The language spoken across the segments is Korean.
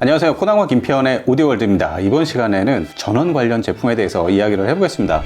안녕하세요. 코난과 김태현의 오디오월드입니다. 이번 시간에는 전원 관련 제품에 대해서 이야기를 해보겠습니다.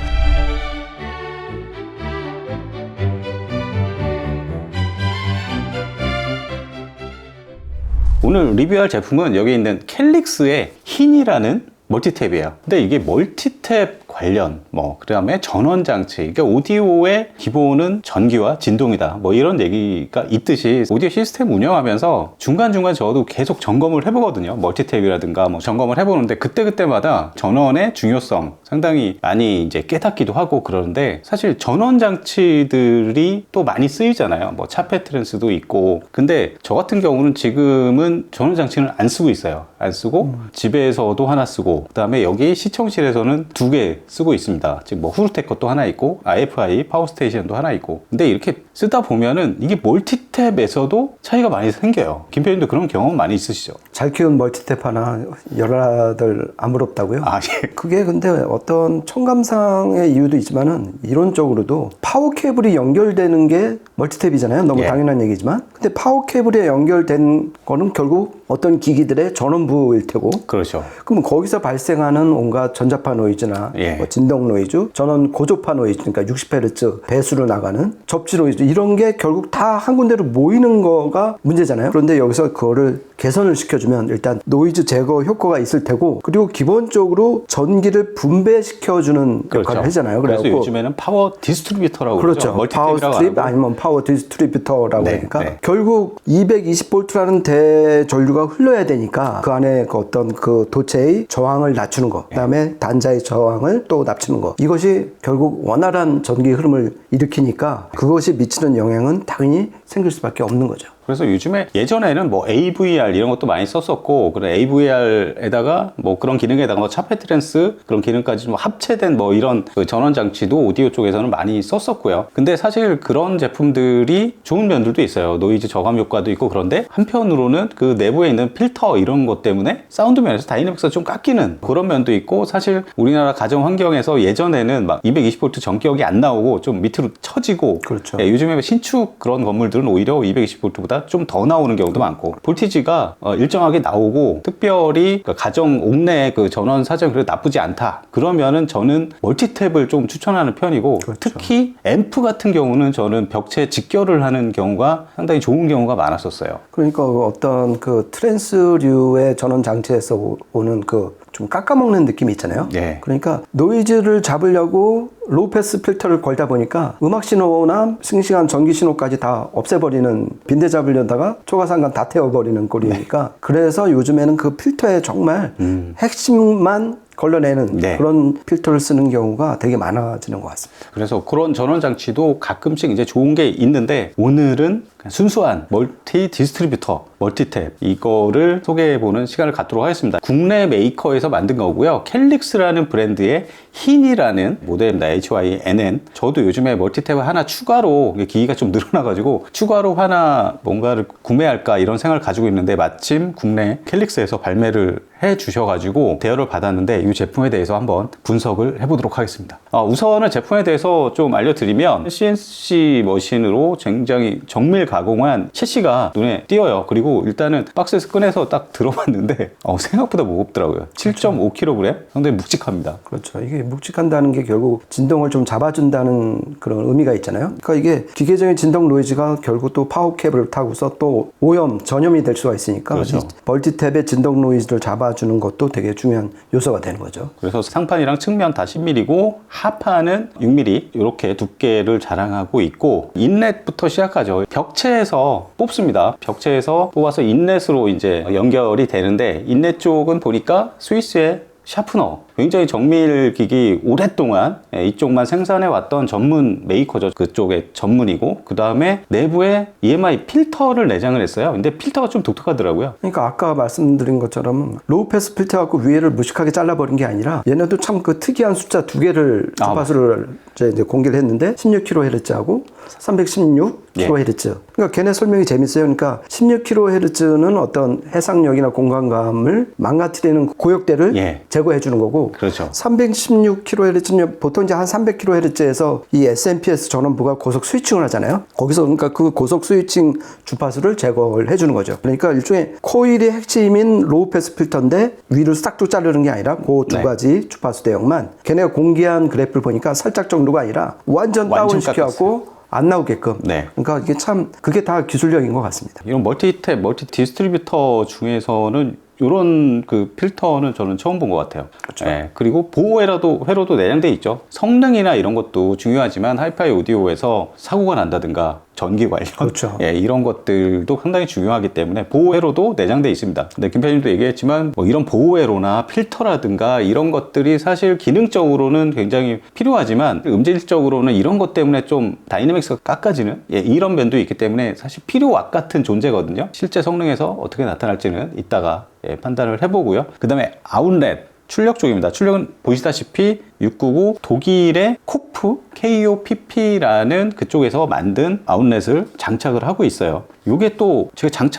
오늘 리뷰할 제품은 여기 있는 켈릭스의 흰이라는 멀티탭이에요. 근데 이게 멀티탭 관련, 그 다음에 전원 장치, 그러니까 오디오의 기본은 전기와 진동이다. 이런 얘기가 있듯이 오디오 시스템 운영하면서 중간중간 저도 계속 점검을 해보거든요. 멀티탭이라든가 점검을 해보는데 그때마다 전원의 중요성 상당히 많이 이제 깨닫기도 하고 그러는데 사실 전원 장치들이 또 많이 쓰이잖아요. 차페 트랜스도 있고. 근데 저 같은 경우는 지금은 전원 장치는 안 쓰고 있어요. 안 쓰고 집에서도 하나 쓰고 그 다음에 여기 시청실에서는 2개 쓰고 있습니다. 지금 후르텍 것도 하나 있고 IFI 파워스테이션도 하나 있고. 근데 이렇게 쓰다 보면은 이게 멀티탭에서도 차이가 많이 생겨요. 김표님도 그런 경험 많이 있으시죠? 잘 키운 멀티탭 하나 열아들 안 부럽다고요? 예. 그게 근데 어떤 청감상의 이유도 있지만은 이론적으로도 파워 케이블이 연결되는 게 멀티탭이잖아요. 너무 당연한 얘기지만. 근데 파워 케이블에 연결된 거는 결국 어떤 기기들의 전원부일 테고. 그렇죠. 그러면 거기서 발생하는 온갖 전자파 노이즈나 진동 노이즈, 전원 고조파 노이즈, 그러니까 60Hz 배수로 나가는 접지 노이즈 이런 게 결국 다 한 군데로 모이는 거가 문제잖아요. 그런데 여기서 그거를 개선을 시켜주면 일단 노이즈 제거 효과가 있을 테고, 그리고 기본적으로 전기를 분배시켜주는 역할을 하잖아요. 그래서 요즘에는 파워 디스트리뷰터라고 그렇죠. 파워 스트립 아니면 파워 디스트리뷰터라고 하니까 결국 220V라는 대전류가 흘러야 되니까 그 안에 그 어떤 그 도체의 저항을 낮추는 거, 그다음에 단자의 저항을 또 낮추는 거, 이것이 결국 원활한 전기 흐름을 일으키니까 그것이 미치는 영향은 당연히 생길 수밖에 없는 거죠. 그래서 요즘에 예전에는 AVR 이런 것도 많이 썼었고, 그런 AVR에다가 그런 기능에다가 차페 트랜스 그런 기능까지 합체된 이런 그 전원 장치도 오디오 쪽에서는 많이 썼었고요. 근데 사실 그런 제품들이 좋은 면들도 있어요. 노이즈 저감 효과도 있고. 그런데 한편으로는 그 내부에 있는 필터 이런 것 때문에 사운드 면에서 다이내믹스가 좀 깎이는 그런 면도 있고, 사실 우리나라 가정 환경에서 예전에는 220V 전기역이 안 나오고 좀 밑으로 처지고. 그렇죠. 요즘에 신축 그런 건물들은 오히려 220V보다 좀 더 나오는 경우도 많고, 볼티지가 일정하게 나오고, 특별히 가정 옥내 그 전원 사정이 그래도 나쁘지 않다 그러면은 저는 멀티탭을 좀 추천하는 편이고. 그렇죠. 특히 앰프 같은 경우는 저는 벽체 직결을 하는 경우가 상당히 좋은 경우가 많았었어요. 그러니까 어떤 그 트랜스류의 전원 장치에서 오는 그 좀 깎아먹는 느낌이 있잖아요. 그러니까 노이즈를 잡으려고 로우 패스 필터를 걸다 보니까 음악 신호나 싱싱한 전기 신호까지 다 없애버리는, 빈대 잡으려다가 초가상간 다 태워버리는 꼴이니까. 그래서 요즘에는 그 필터에 정말 핵심만 걸러내는 그런 필터를 쓰는 경우가 되게 많아지는 것 같습니다. 그래서 그런 전원 장치도 가끔씩 이제 좋은 게 있는데, 오늘은 그냥 순수한 멀티 디스트리뷰터, 멀티탭 이거를 소개해보는 시간을 갖도록 하겠습니다. 국내 메이커에서 만든 거고요. 켈릭스라는 브랜드의 흰이라는 모델입니다. HYNN. 저도 요즘에 멀티탭을 하나 추가로, 기기가 좀 늘어나가지고 추가로 하나 뭔가를 구매할까 이런 생각을 가지고 있는데, 마침 국내 켈릭스에서 발매를 해 주셔가지고 대여를 받았는데, 이 제품에 대해서 한번 분석을 해보도록 하겠습니다. 우선은 제품에 대해서 좀 알려드리면, CNC 머신으로 굉장히 정밀 가공한 셰시가 눈에 띄어요. 그리고 일단은 박스에서 꺼내서 딱 들어봤는데 생각보다 무겁더라고요. 7.5kg? 상당히 묵직합니다. 그렇죠. 이게 묵직한다는 게 결국 진동을 좀 잡아준다는 그런 의미가 있잖아요. 그러니까 이게 기계적인 진동 노이즈가 결국 또 파워 케이블을 타고서 또 오염, 전염이 될 수가 있으니까. 그렇죠. 멀티탭의 진동 노이즈를 잡아주는 것도 되게 중요한 요소가 되는 거죠. 그래서 상판이랑 측면 다 10mm고 하판은 6mm 이렇게 두께를 자랑하고 있고, 인렛부터 시작하죠. 벽체에서 뽑습니다. 벽체에서 뽑아서 인렛으로 이제 연결이 되는데, 인렛 쪽은 보니까 스위스의 샤프너, 굉장히 정밀 기기 오랫동안 이쪽만 생산해 왔던 전문 메이커죠. 그쪽의 전문이고, 그 다음에 내부에 EMI 필터를 내장을 했어요. 근데 필터가 좀 독특하더라고요. 그러니까 아까 말씀드린 것처럼 로우 패스 필터 갖고 위에를 무식하게 잘라버린 게 아니라, 얘네도 참 그 특이한 숫자 2개를 주파수를 이제 공개를 했는데 16kHz하고 316kHz. 그러니까 걔네 설명이 재밌어요. 그러니까 16kHz는 어떤 해상력이나 공간감을 망가뜨리는 고역대를 제거해 주는 거고, 정도로 그렇죠. 316kHz 보통 이제 한 300kHz에서 이 SMPS 전원부가 고속 스위칭을 하잖아요. 거기서 그러니까 그 고속 스위칭 주파수를 제거를 해주는 거죠. 그러니까 일종의 코일의 핵심인 로우 패스 필터인데 위를 싹둑 자르는 게 아니라 그 두 가지 주파수 대역만 걔네가 공개한 그래프를 보니까 살짝 정도가 아니라 완전 다운시켜갖고 안 나오게끔. 네. 그러니까 이게 참 그게 다 기술력인 것 같습니다. 이런 멀티탭, 멀티 디스트리뷰터 중에서는 이런 그 필터는 저는 처음 본 것 같아요. 그렇죠. 예, 그리고 회로도 내장돼 있죠. 성능이나 이런 것도 중요하지만 하이파이 오디오에서 사고가 난다든가 전기 관련 그렇죠. 예, 이런 것들도 상당히 중요하기 때문에 보호 회로도 내장돼 있습니다. 근데 김편님도 얘기했지만 뭐 이런 보호 회로나 필터라든가 이런 것들이 사실 기능적으로는 굉장히 필요하지만 음질적으로는 이런 것 때문에 좀 다이내믹스가 깎아지는 예, 이런 면도 있기 때문에 사실 필요악 같은 존재거든요. 실제 성능에서 어떻게 나타날지는 이따가 예, 판단을 해보고요. 그 다음에 아웃렛 출력 쪽입니다. 출력은 보시다시피 699 독일의 코프 KOPP라는 그쪽에서 만든 아웃렛을 장착을 하고 있어요. 이게 또 제가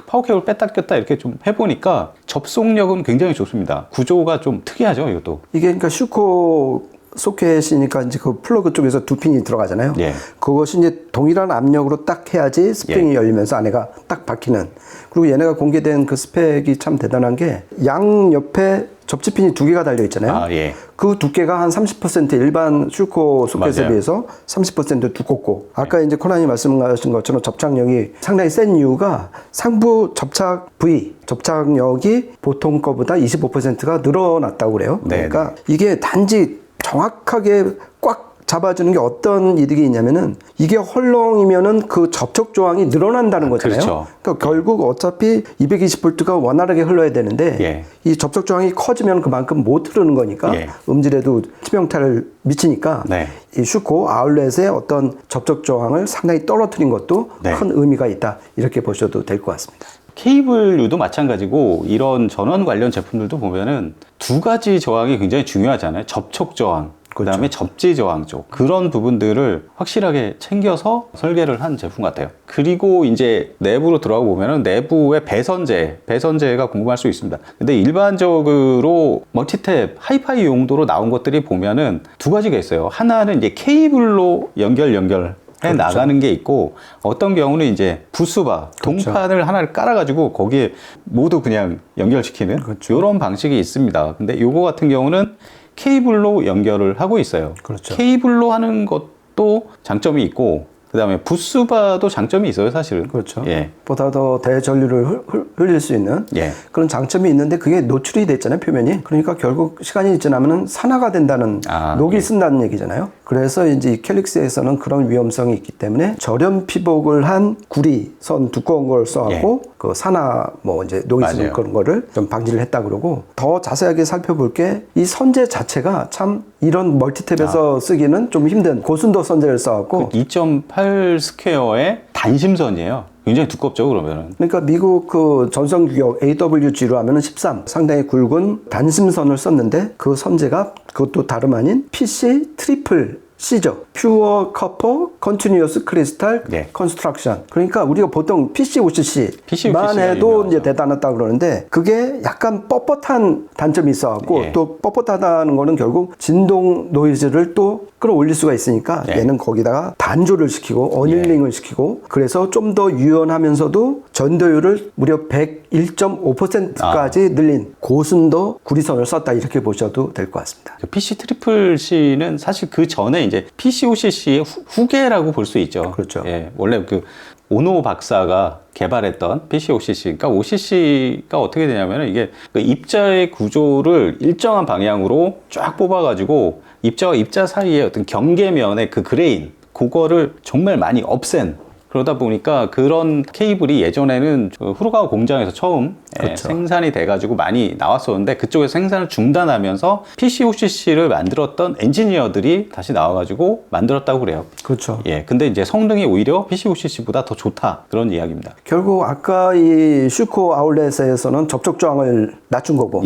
파워 케이블 뺐다 꼈다 이렇게 좀 해보니까 접속력은 굉장히 좋습니다. 구조가 좀 특이하죠, 이것도. 이게 그러니까 슈코 소켓이니까 이제 그 플러그 쪽에서 두 핀이 들어가잖아요. 예. 그것이 이제 동일한 압력으로 딱 해야지 스프링이 열리면서 안에가 딱 박히는. 그리고 얘네가 공개된 그 스펙이 참 대단한 게 양 옆에 접지핀이 두 개가 달려 있잖아요. 아, 예. 그 두께가 한 30% 일반 슈코 소켓에 맞아요. 비해서 30% 두껍고 아까 이제 코난이 말씀하신 것처럼 접착력이 상당히 센 이유가 상부 접착 부위 접착력이 보통 거보다 25%가 늘어났다고 그래요. 그러니까 이게 단지 정확하게 꽉 잡아주는 게 어떤 이득이 있냐면은 이게 헐렁이면은 그 접촉 조항이 늘어난다는 거잖아요. 그렇죠. 그러니까 결국 어차피 220V가 원활하게 흘러야 되는데 예. 이 접촉 조항이 커지면 그만큼 못 흐르는 거니까 예. 음질에도 치명타를 미치니까 네. 이 슈코 아울렛의 어떤 접촉 조항을 상당히 떨어뜨린 것도 네. 큰 의미가 있다 이렇게 보셔도 될 것 같습니다. 케이블류도 마찬가지고 이런 전원 관련 제품들도 보면은 두 가지 저항이 굉장히 중요하잖아요. 접촉 저항, 그 다음에 접지 저항 쪽. 그런 부분들을 확실하게 챙겨서 설계를 한 제품 같아요. 그리고 이제 내부로 들어가 보면은 내부의 배선재가 궁금할 수 있습니다. 근데 일반적으로 멀티탭 하이파이 용도로 나온 것들이 보면은 두 가지가 있어요. 하나는 이제 케이블로 연결 해 나가는 게 있고 어떤 경우는 이제 부스바 동판을 하나를 깔아가지고 거기에 모두 그냥 연결시키는 이런 방식이 있습니다. 근데 요거 같은 경우는 케이블로 연결을 하고 있어요. 케이블로 하는 것도 장점이 있고 그 다음에 부스바도 장점이 있어요, 사실은. 그렇죠. 예. 보다 더 대전류를 흘릴 수 있는 예. 그런 장점이 있는데 그게 노출이 됐잖아요, 표면이. 그러니까 결국 시간이 지나면 산화가 된다는 녹이 쓴다는 얘기잖아요. 그래서 이제 이 캘릭스에서는 그런 위험성이 있기 때문에 절연 피복을 한 구리선 두꺼운 걸 써갖고 그 산화 뭐 이제 녹이 쓰는 그런 거를 좀 방지를 했다 그러고 더 자세하게 살펴볼 게 이 선재 자체가 참 이런 멀티탭에서 쓰기는 좀 힘든 고순도 선재를 써갖고 2.8 스퀘어의 단심선이에요. 굉장히 두껍죠, 그러면은. 그러니까 미국 그 전선 규격 AWG로 하면은 13 상당히 굵은 단심선을 썼는데 그 선재가 그것도 다름 아닌 PC 트리플 C죠. 퓨어 커퍼 컨티뉴어스 크리스탈 컨스트럭션. 그러니까 우리가 보통 PC-OCC만 해도 이제 대단하다 그러는데 그게 약간 뻣뻣한 단점이 있어갖고 또 뻣뻣하다는 거는 결국 진동 노이즈를 또 끌어올릴 수가 있으니까 얘는 거기다가 단조를 시키고 어닐링을 시키고 그래서 좀 더 유연하면서도 전도율을 무려 101.5%까지 늘린 고순도 구리선을 썼다 이렇게 보셔도 될 것 같습니다. PC 트리플 C는 사실 그 전에 이제 PC-OCC의 후계라고 볼 수 있죠. 그렇죠. 예, 원래 그 오노 박사가 개발했던 PC-OCC. 그러니까 OCC가 어떻게 되냐면 이게 그 입자의 구조를 일정한 방향으로 쫙 뽑아가지고 입자와 입자 사이에 어떤 경계면의 그 그레인, 그거를 정말 많이 없앤. 그러다 보니까 그런 케이블이 예전에는 후르가와 공장에서 처음 생산이 돼가지고 많이 나왔었는데 그쪽에서 생산을 중단하면서 PC-OCC를 만들었던 엔지니어들이 다시 나와가지고 만들었다고 그래요. 그렇죠. 예, 근데 이제 성능이 오히려 PC-OCC보다 더 좋다 그런 이야기입니다. 결국 아까 이 슈코 아울렛에서는 접촉 저항을 낮춘 거고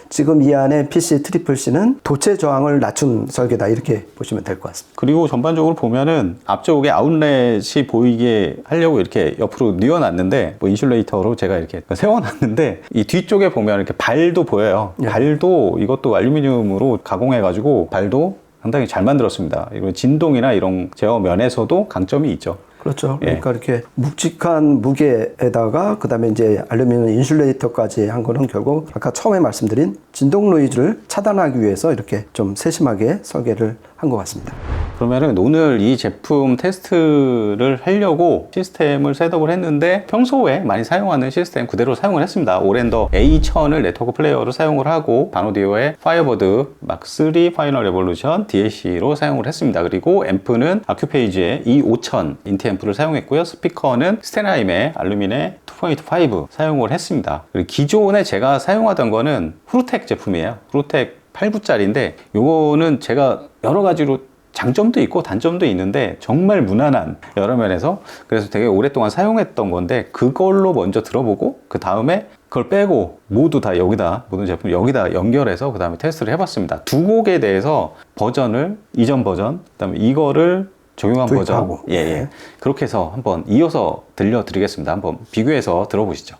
지금 이 안에 PC 트리플 C는 도체 저항을 낮춘 설계다 이렇게 보시면 될 것 같습니다. 그리고 전반적으로 보면은 앞쪽에 아웃렛이 보이게 하려고 이렇게 옆으로 뉘어놨는데 뭐 인슐레이터로 제가 이렇게 세워놨는데 근데 이 뒤쪽에 보면 이렇게 발도 보여요. 예. 발도 이것도 알루미늄으로 가공해가지고 발도 상당히 잘 만들었습니다. 이거 진동이나 이런 제어 면에서도 강점이 있죠. 그렇죠. 그러니까 이렇게 묵직한 무게에다가 그다음에 이제 알루미늄 인슐레이터까지 한 거는 결국 아까 처음에 말씀드린 진동 노이즈를 차단하기 위해서 이렇게 좀 세심하게 설계를 한 것 같습니다. 그러면은 오늘 이 제품 테스트를 하려고 시스템을 셋업을 했는데 평소에 많이 사용하는 시스템 그대로 사용을 했습니다. 오랜더 A1000을 네트워크 플레이어로 사용을 하고 바노디오의 파이어버드 막3 파이널 레볼루션 DAC로 사용을 했습니다. 그리고 앰프는 아큐페이지의 E5000 인티 앰프를 사용했고요. 스피커는 스테나임의 알루미늄 2.5 사용을 했습니다. 그리고 기존에 제가 사용하던 거는 후루텍 제품이에요. 후루텍 8구짜리인데 요거는 제가 여러 가지로 장점도 있고 단점도 있는데 정말 무난한 여러 면에서 그래서 되게 오랫동안 사용했던 건데 그걸로 먼저 들어보고 그 다음에 그걸 빼고 모두 다 여기다 모든 제품 여기다 연결해서 그 다음에 테스트를 해봤습니다. 두 곡에 대해서 버전을 이전 버전 그 다음에 이거를 적용한 버전 예. 그렇게 해서 한번 이어서 들려드리겠습니다. 한번 비교해서 들어보시죠.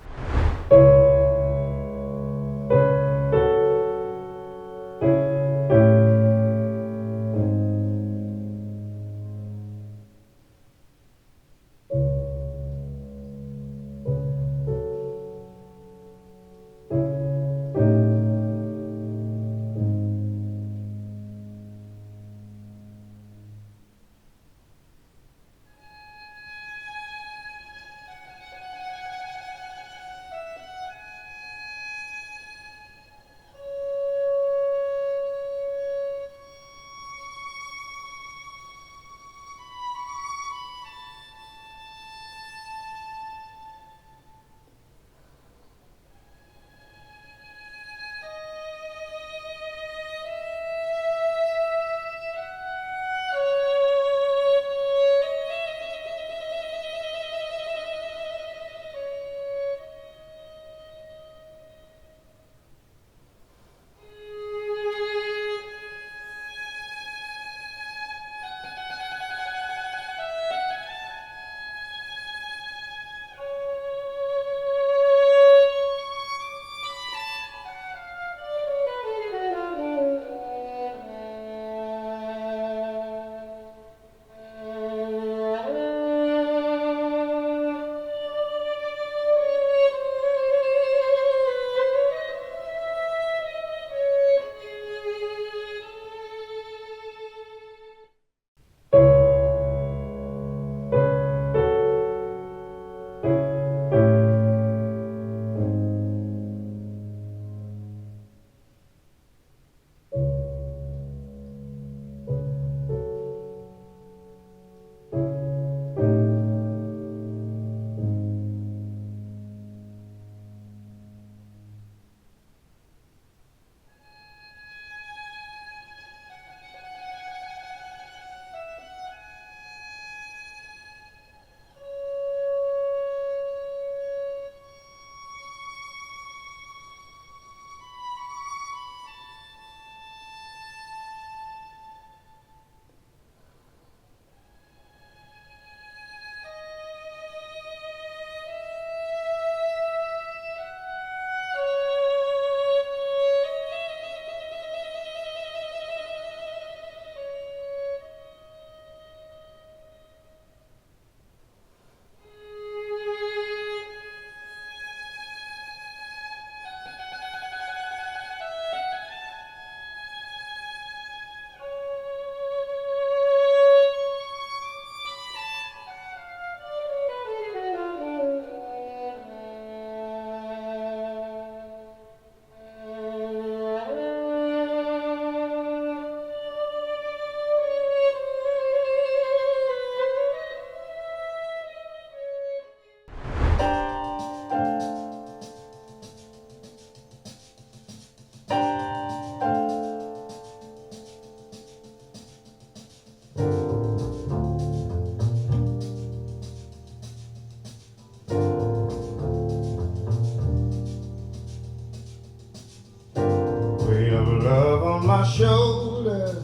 my shoulders.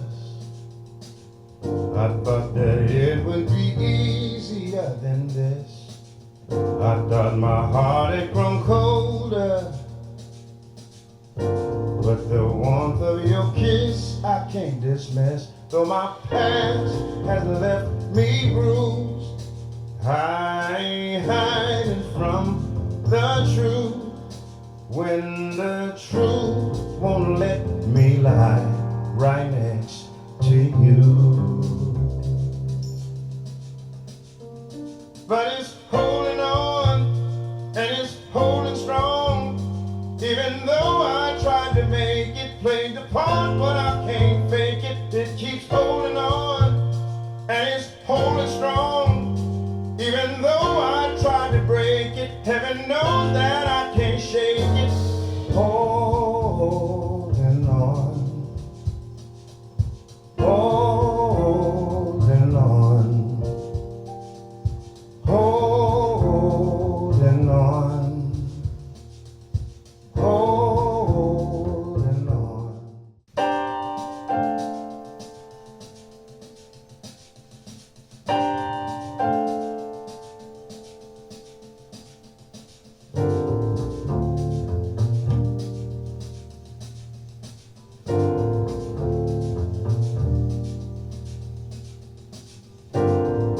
I thought that it would be easier than this. I thought my heart had grown colder. can't dismiss. Though my past has left me bruised, I ain't hiding from the truth. When the truth won't let me lie right next to you. But it's holding on and it's holding strong. Even though I tried to make it, played the part, but I can't fake it. It keeps holding on and it's holding strong. Even though I tried to break it, heaven knows that I can't shake it. Holding on, holding on, holding on, holding on.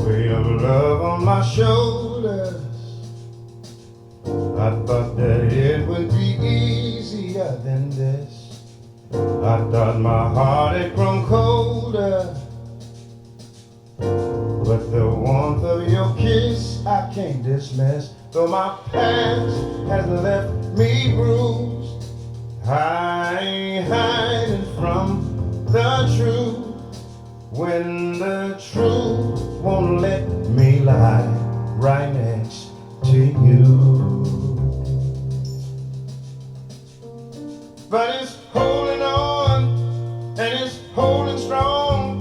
Weight of love on my shoulders. I thought that it would be easier than this. I thought my heart had grown colder. But the warmth of your kiss I can't dismiss. Though my past has left me bruised, I ain't hiding from the truth. When the truth won't let me lie right next to you. But it's holding on and it's holding strong.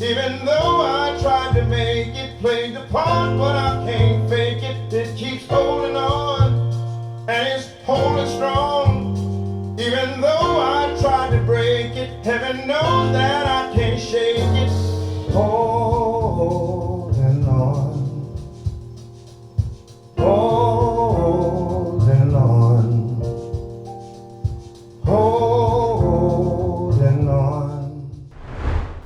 Even though I tried to make it, played the part, but I can't fake it. It keeps holding on and it's holding strong. Even though I tried to break it, heaven knows that I can't shake it. Holding on, holding on, holding on.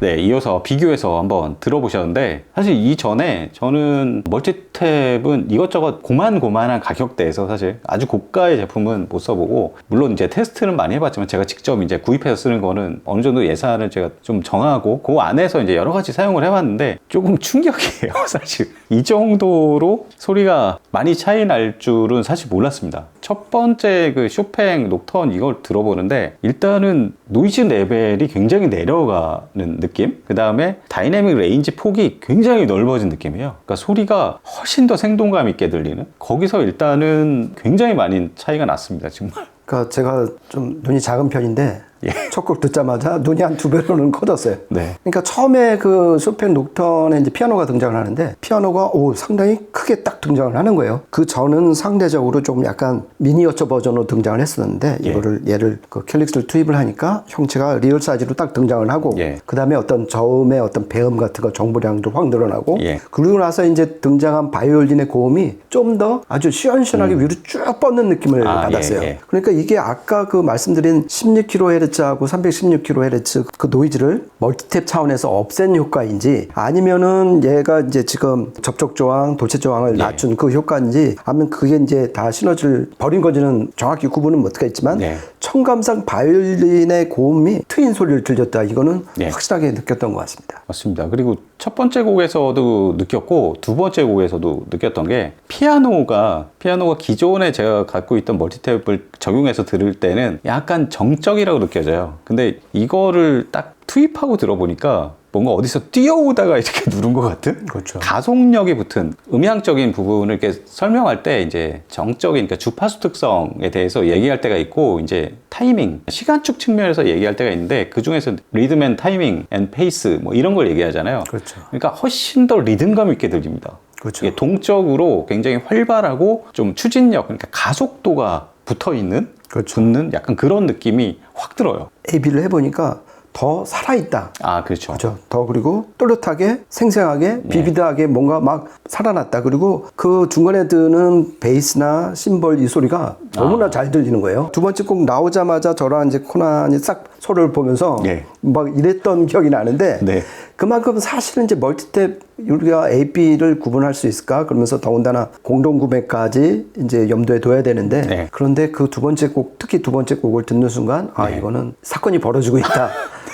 네, 이어서 비교해서 한번 들어보셨는데 사실 이전에 저는 멀티탭은 이것저것 고만고만한 가격대에서 사실 아주 고가의 제품은 못 써보고 물론 이제 테스트는 많이 해봤지만 제가 직접 이제 구입해서 쓰는 거는 어느 정도 예산을 제가 좀 정하고 그 안에서 이제 여러 가지 사용을 해봤는데 조금 충격이에요. 사실 이 정도로 소리가 많이 차이 날 줄은 사실 몰랐습니다. 첫 번째 그 쇼팽 녹턴 이걸 들어보는데 일단은 노이즈 레벨이 굉장히 내려가는 느낌, 그 다음에 다이내믹 레인지 폭이 굉장히 넓어진 느낌이에요. 그러니까 소리가 훨씬 더 생동감 있게 들리는, 거기서 일단은 굉장히 많이 차이가 났습니다. 정말. 그러니까 제가 좀 눈이 작은 편인데 예. 첫 곡 듣자마자 눈이 한 2배로는 커졌어요. 네. 그러니까 처음에 그 쇼팽 녹턴에 이제 피아노가 등장을 하는데 피아노가 상당히 크게 딱 등장을 하는 거예요. 그 전은 상대적으로 좀 약간 미니어처 버전으로 등장을 했었는데 예. 이거를 얘를 그 캘릭스를 투입을 하니까 형체가 리얼 사이즈로 딱 등장을 하고 예. 그 다음에 어떤 저음의 어떤 배음 같은 거 정보량도 확 늘어나고 예. 그리고 나서 이제 등장한 바이올린의 고음이 좀 더 아주 시원시원하게 위로 쭉 뻗는 느낌을 받았어요. 예. 그러니까 이게 아까 그 말씀드린 16kHz하고 316kHz 그 노이즈를 멀티탭 차원에서 없앤 효과인지 아니면은 얘가 이제 지금 접촉 저항, 도체 저항을 낮춘 그 효과인지 아니면 그게 이제 다 시너지를 버린 건지는 정확히 구분은 못 하겠지만 청감상 바이올린의 고음이 트인 소리를 들렸다. 이거는 확실하게 느꼈던 것 같습니다. 맞습니다. 그리고 첫 번째 곡에서도 느꼈고 두 번째 곡에서도 느꼈던 게 피아노가 기존에 제가 갖고 있던 멀티탭을 적용해서 들을 때는 약간 정적이라고 느껴져요. 근데 이거를 딱 투입하고 들어보니까 뭔가 어디서 뛰어오다가 이렇게 누른 것 같은? 그렇죠. 가속력이 붙은 음향적인 부분을 이렇게 설명할 때 이제 정적인, 그러니까 주파수 특성에 대해서 얘기할 때가 있고, 이제 타이밍, 시간축 측면에서 얘기할 때가 있는데, 그 중에서 리듬 앤 타이밍 앤 페이스 뭐 이런 걸 얘기하잖아요. 그렇죠. 그러니까 훨씬 더 리듬감 있게 들립니다. 그렇죠. 이게 동적으로 굉장히 활발하고 좀 추진력, 그러니까 가속도가 붙어 있는, 붙는 약간 그런 느낌이 확 들어요. AB를 해보니까 더 살아있다. 아, 그렇죠. 그렇죠. 더 그리고 또렷하게, 생생하게, 비비드하게 뭔가 막 살아났다. 그리고 그 중간에 드는 베이스나 심벌 이 소리가 너무나 잘 들리는 거예요. 두 번째 곡 나오자마자 저랑 이제 코난이 싹 서로를 보면서 네. 막 이랬던 기억이 나는데 네. 그만큼 사실은 이제 멀티탭 우리가 AP를 구분할 수 있을까? 그러면서 더군다나 공동 구매까지 이제 염두에 둬야 되는데 네. 그런데 그 두 번째 곡, 특히 두 번째 곡을 듣는 순간 아, 네. 이거는 사건이 벌어지고 있다.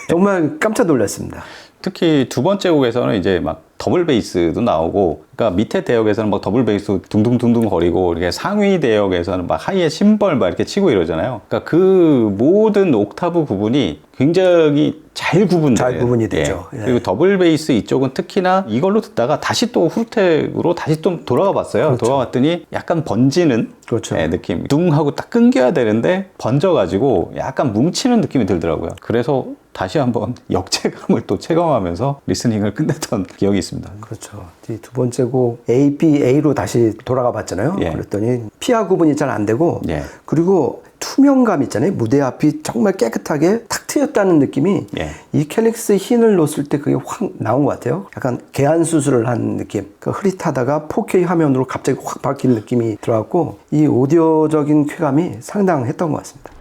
정말 깜짝 놀랐습니다. 특히 두 번째 곡에서는 이제 막 더블 베이스도 나오고, 그러니까 밑에 대역에서는 막 더블 베이스 둥둥둥둥 거리고, 이렇게 상위 대역에서는 막 하이에 심벌 막 이렇게 치고 이러잖아요. 그러니까 그 모든 옥타브 부분이 굉장히 잘 구분돼요. 잘 구분이 되죠. 예. 예. 그리고 더블 베이스 이쪽은 특히나 이걸로 듣다가 다시 또 후루텍으로 다시 좀 돌아가 봤어요. 그렇죠. 돌아갔더니 약간 번지는 그렇죠. 예, 느낌. 둥 하고 딱 끊겨야 되는데 번져가지고 약간 뭉치는 느낌이 들더라고요. 그래서 다시 한번 역체감을 또 체감하면서 리스닝을 끝냈던 기억이 있습니다. 그렇죠. 이 두 번째 곡 ABA로 다시 돌아가 봤잖아요. 예. 그랬더니 피아 구분이 잘 안 되고 예. 그리고 투명감 있잖아요. 무대 앞이 정말 깨끗하게 탁 트였다는 느낌이 예. 이 캘릭스 흰을 넣었을 때 그게 확 나온 것 같아요. 약간 개안 수술을 한 느낌. 그 흐릿하다가 4K 화면으로 갑자기 확 바뀐 느낌이 들어갔고 이 오디오적인 쾌감이 상당했던 것 같습니다.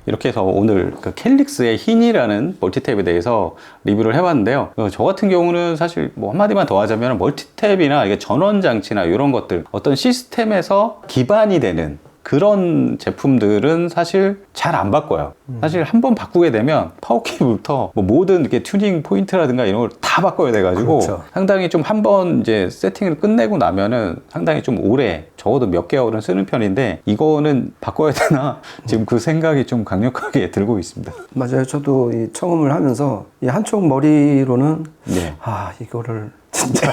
이렇게 해서 오늘 그 캘릭스의 흰이라는 멀티탭에 대해서 리뷰를 해봤는데요. 저 같은 경우는 사실 뭐 한마디만 더 하자면 멀티탭이나 이게 전원 장치나 이런 것들 어떤 시스템에서 기반이 되는 그런 제품들은 사실 잘 안 바꿔요. 사실 한번 바꾸게 되면 파워키부터 뭐 모든 이렇게 튜닝 포인트라든가 이런 걸 다 바꿔야 돼가지고 그렇죠. 상당히 좀 한번 이제 세팅을 끝내고 나면은 상당히 좀 오래 적어도 몇 개월은 쓰는 편인데 이거는 바꿔야 되나 지금 그 생각이 좀 강력하게 들고 있습니다. 맞아요. 저도 이 청음을 하면서 이 한쪽 머리로는 네. 아 이거를 진짜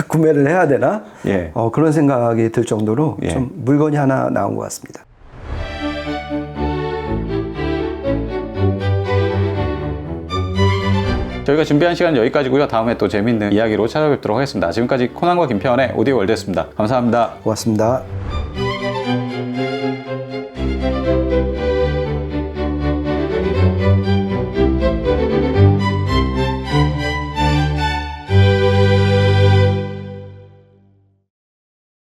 구매를 해야 되나? 예. 그런 생각이 들 정도로 예. 좀 물건이 하나 나온 것 같습니다. 저희가 준비한 시간 여기까지고요. 다음에 또 재밌는 이야기로 찾아뵙도록 하겠습니다. 지금까지 코난과 김태원의 오디오 월드였습니다. 감사합니다. 고맙습니다.